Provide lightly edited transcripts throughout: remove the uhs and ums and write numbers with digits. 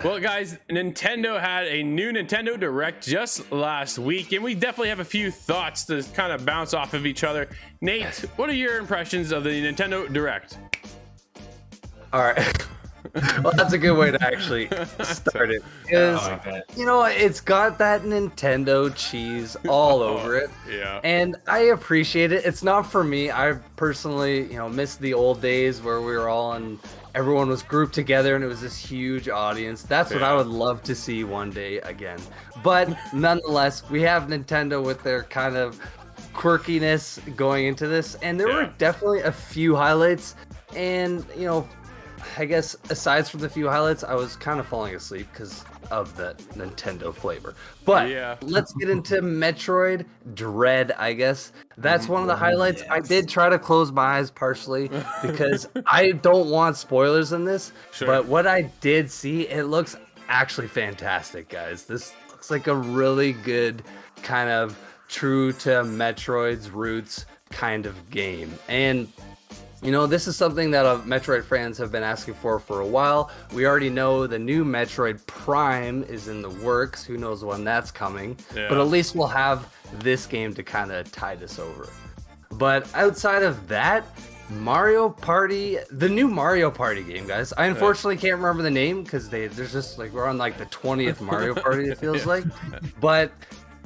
Well, guys, Nintendo had a new Nintendo Direct just last week, and we definitely have a few thoughts to kind of bounce off of each other. Nate, what are your impressions of the Nintendo Direct? All right. Well, that's a good way to actually start it. Because, it's got that Nintendo cheese all over it. Yeah. And I appreciate it. It's not for me. I personally, miss the old days where we were all on, everyone was grouped together and it was this huge audience. That's what I would love to see one day again. But nonetheless, we have Nintendo with their kind of quirkiness going into this. And there were definitely a few highlights. And, I guess aside from the few highlights, I was kind of falling asleep because of the Nintendo flavor. But let's get into Metroid Dread, I guess. That's one of the highlights. Yes. I did try to close my eyes partially because I don't want spoilers in this. Sure. But what I did see, it looks actually fantastic, guys. This looks like a really good kind of true to Metroid's roots kind of game. And this is something that Metroid fans have been asking for a while. We already know the new Metroid Prime is in the works. Who knows when that's coming? Yeah. But at least we'll have this game to kind of tide us over. But outside of that, Mario Party, the new Mario Party game, guys. I unfortunately can't remember the name because there's just we're on the 20th Mario Party, it feels like. But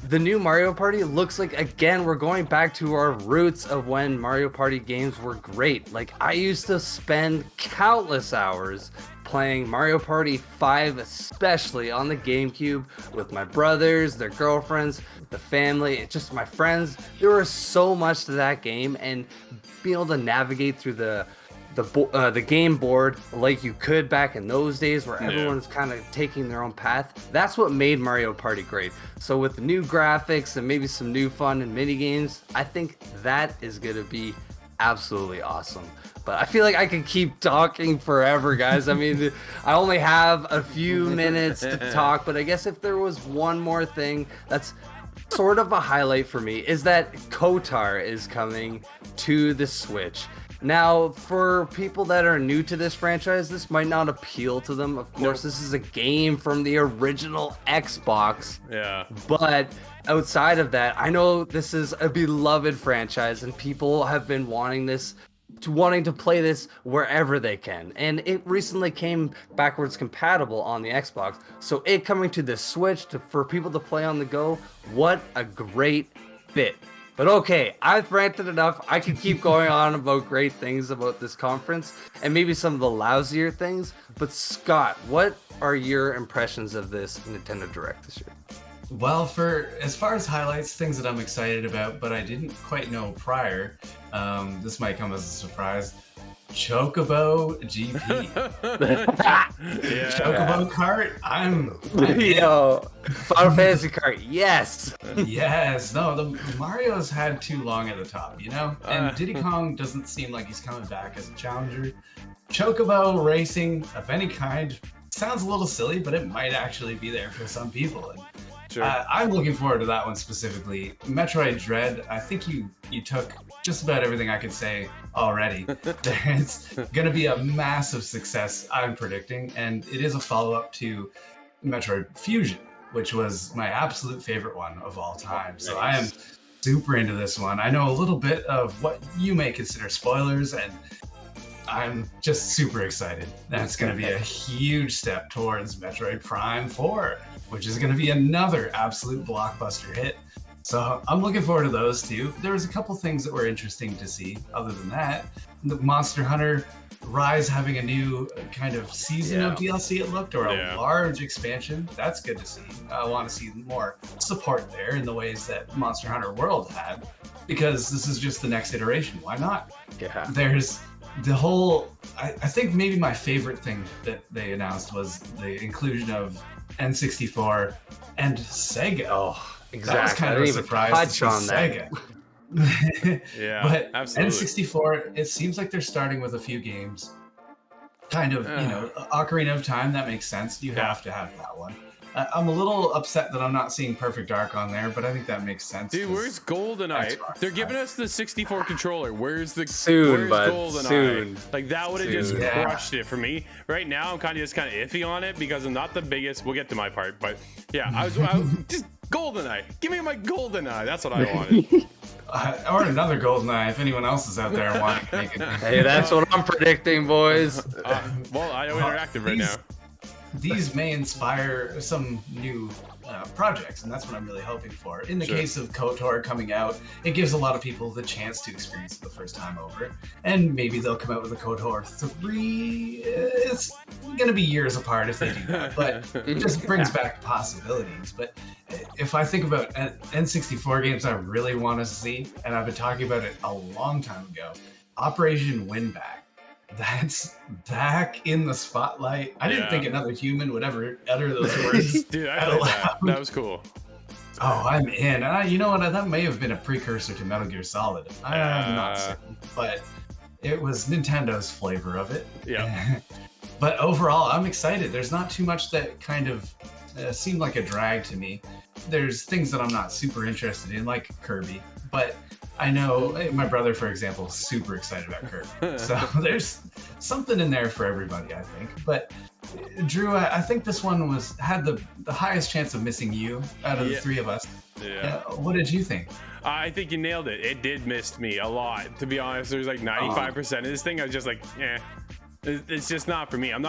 the new Mario Party looks like, again, we're going back to our roots of when Mario Party games were great. I used to spend countless hours playing Mario Party 5, especially on the GameCube, with my brothers, their girlfriends, the family, just my friends. There was so much to that game, and being able to navigate through the game board like you could back in those days where everyone's kind of taking their own path. That's what made Mario Party great. So with new graphics and maybe some new fun and mini games, I think that is going to be absolutely awesome. But I feel like I could keep talking forever, guys. I mean, I only have a few minutes to talk, but I guess if there was one more thing that's sort of a highlight for me is that KOTOR is coming to the Switch. Now, for people that are new to this franchise, this might not appeal to them. Of course, This is a game from the original Xbox. Yeah. But outside of that, I know this is a beloved franchise, and people have been wanting to play this wherever they can. And it recently came backwards compatible on the Xbox. So it coming to the Switch for people to play on the go, what a great fit. But okay, I've ranted enough. I can keep going on about great things about this conference and maybe some of the lousier things. But Scott, what are your impressions of this Nintendo Direct this year? Well, for as far as highlights, things that I'm excited about, but I didn't quite know prior, this might come as a surprise. Chocobo GP. Chocobo Kart. I'm Final Fantasy Kart. Yes. Yes. No, the Mario's had too long at the top, And Diddy Kong doesn't seem like he's coming back as a challenger. Chocobo racing of any kind sounds a little silly, but it might actually be there for some people. And sure. I'm looking forward to that one specifically. Metroid Dread, I think you took just about everything I could say already. It's going to be a massive success, I'm predicting, and it is a follow-up to Metroid Fusion, which was my absolute favorite one of all time. So I am super into this one. I know a little bit of what you may consider spoilers, and I'm just super excited. That's going to be a huge step towards Metroid Prime 4, which is going to be another absolute blockbuster hit. So I'm looking forward to those two. There was a couple things that were interesting to see. Other than that, the Monster Hunter Rise having a new kind of season of DLC, it looked, or a large expansion. That's good to see. I want to see more support there in the ways that Monster Hunter World had, because this is just the next iteration. Why not? Yeah. There's the whole, I think maybe my favorite thing that they announced was the inclusion of N64 and Sega. Oh, exactly. That was kind of a surprise to see Sega. Yeah, but absolutely. N64, it seems like they're starting with a few games. Kind of, Ocarina of Time, that makes sense. You have to have that one. I'm a little upset that I'm not seeing Perfect Dark on there, but I think that makes sense. Dude, where's GoldenEye? Xbox, They're giving us the 64 controller. Where's Soon, bud, GoldenEye? soon. Like that would have just Soon. Yeah. crushed it for me. Right now, I'm kind of iffy on it because I'm not the biggest. We'll get to my part, but yeah, I was just GoldenEye. Give me my GoldenEye. That's what I wanted. Or another GoldenEye if anyone else is out there wanting to make it. Hey, that's what I'm predicting, boys. Well, I know Interactive right now. These may inspire some new projects, and that's what I'm really hoping for. In the Sure. case of KOTOR coming out, it gives a lot of people the chance to experience it the first time over, and maybe they'll come out with a KOTOR 3. It's going to be years apart if they do that, but it just brings back possibilities. But if I think about N64 games I really want to see, and I've been talking about it a long time ago, Operation Winback. That's back in the spotlight. I didn't think another human would ever utter those words. Dude, I out played loud. that. That was cool. Oh, I'm in. And you know what? That may have been a precursor to Metal Gear Solid. I'm not certain, but it was Nintendo's flavor of it. Yeah. But overall, I'm excited. There's not too much that kind of seemed like a drag to me. There's things that I'm not super interested in, like Kirby, but I know my brother, for example, is super excited about Kirby. So there's something in there for everybody, I think. But Drew, I think this one had the highest chance of missing you out of the three of us. Yeah. What did you think? I think you nailed it. It did miss me a lot. To be honest, there's like 95% of this thing. I was just like, it's just not for me. I'm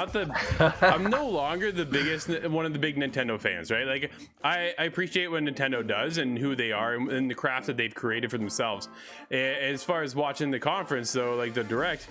no longer the biggest, one of the big Nintendo fans, right? Like I appreciate what Nintendo does and who they are and the craft that they've created for themselves. As far as watching the conference though, like the Direct,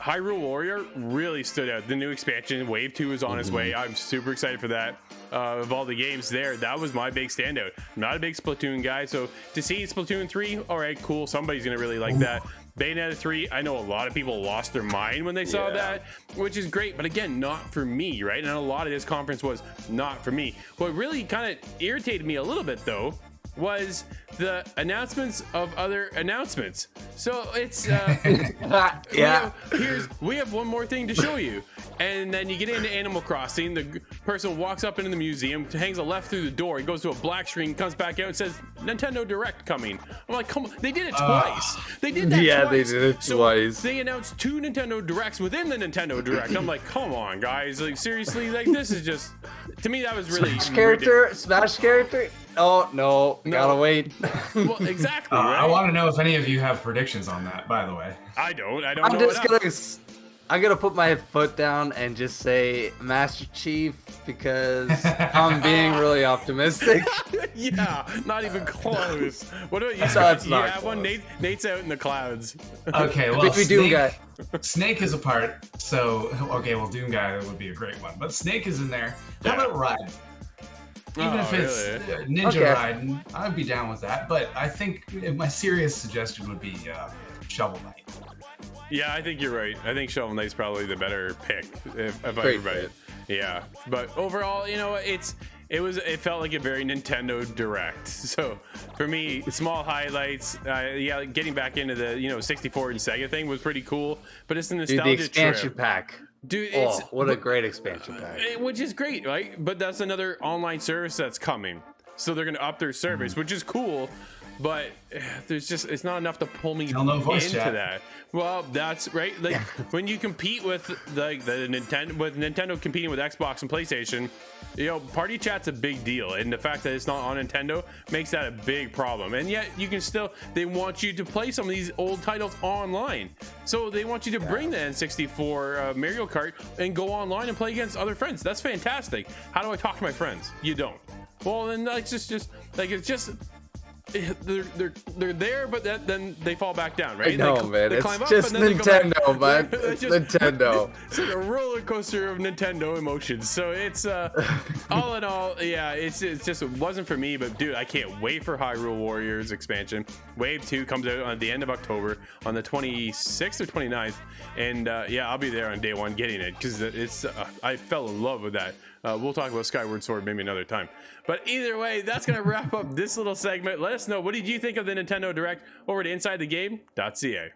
Hyrule Warrior really stood out. The new expansion, Wave 2 is on its way. I'm super excited for that. Of all the games there, that was my big standout. I'm not a big Splatoon guy, so to see Splatoon 3, all right, cool. Somebody's gonna really like that. Bayonetta 3, I know a lot of people lost their mind when they saw that, which is great, but again, not for me, right? And a lot of this conference was not for me. What really kind of irritated me a little bit, though, was the announcements of other announcements. So it's we have one more thing to show you, and then you get into Animal Crossing. The person walks up into the museum, hangs a left through the door, he goes to a black screen, comes back out and says Nintendo Direct coming. I'm like, come on, they did it twice. They did that twice. They did it twice. They announced 2 Nintendo Directs within the Nintendo Direct. I'm like, come on, guys, like seriously, like this is just, to me that was really Smash character. Oh no, gotta wait. Well, exactly. Right? I want to know if any of you have predictions on that, by the way. I don't I'm know just gonna put my foot down and just say Master Chief because I'm being really optimistic. Yeah, not even close. What about you? No, Scott? it's You not have one. close. Nate's out in the clouds. Okay, well, We Doom Guy. Snake is a part, so okay, well, Doom Guy would be a great one, but Snake is in there. How about Raiden? Even if it's Ninja Raiden, I'd be down with that. But I think my serious suggestion would be Shovel Knight. Yeah, I think you're right. I think Shovel Knight's probably the better pick if Great everybody. fit. Yeah, but overall, you know, it felt like a very Nintendo Direct. So for me, small highlights. Yeah, getting back into the 64 and Sega thing was pretty cool. But it's a nostalgia Dude, the expansion trip. pack. Dude, What a great expansion pack. which is great, right? But that's another online service that's coming, so they're gonna up their service, which is cool. But it's not enough to pull me no voice into chat. that. Well, that's right. Like when you compete with the Nintendo competing with Xbox and PlayStation, party chat's a big deal, and the fact that it's not on Nintendo makes that a big problem. And yet you can still, they want you to play some of these old titles online, so they want you to bring the N64 Mario Kart and go online and play against other friends. That's fantastic. How do I talk to my friends? You don't. Well, then it's just they're there, but then they fall back down, right? No, man, they it's climb up, just and then Nintendo, man. It's just Nintendo. It's like a roller coaster of Nintendo emotions. So it's all in all, yeah, it wasn't for me. But dude, I can't wait for Hyrule Warriors expansion. Wave 2 comes out on the end of October on the 26th or 29th, and yeah, I'll be there on day one getting it because it's I fell in love with that. We'll talk about Skyward Sword maybe another time. But either way, that's going to wrap up this little segment. Let us know, what did you think of the Nintendo Direct over to InsideTheGame.ca.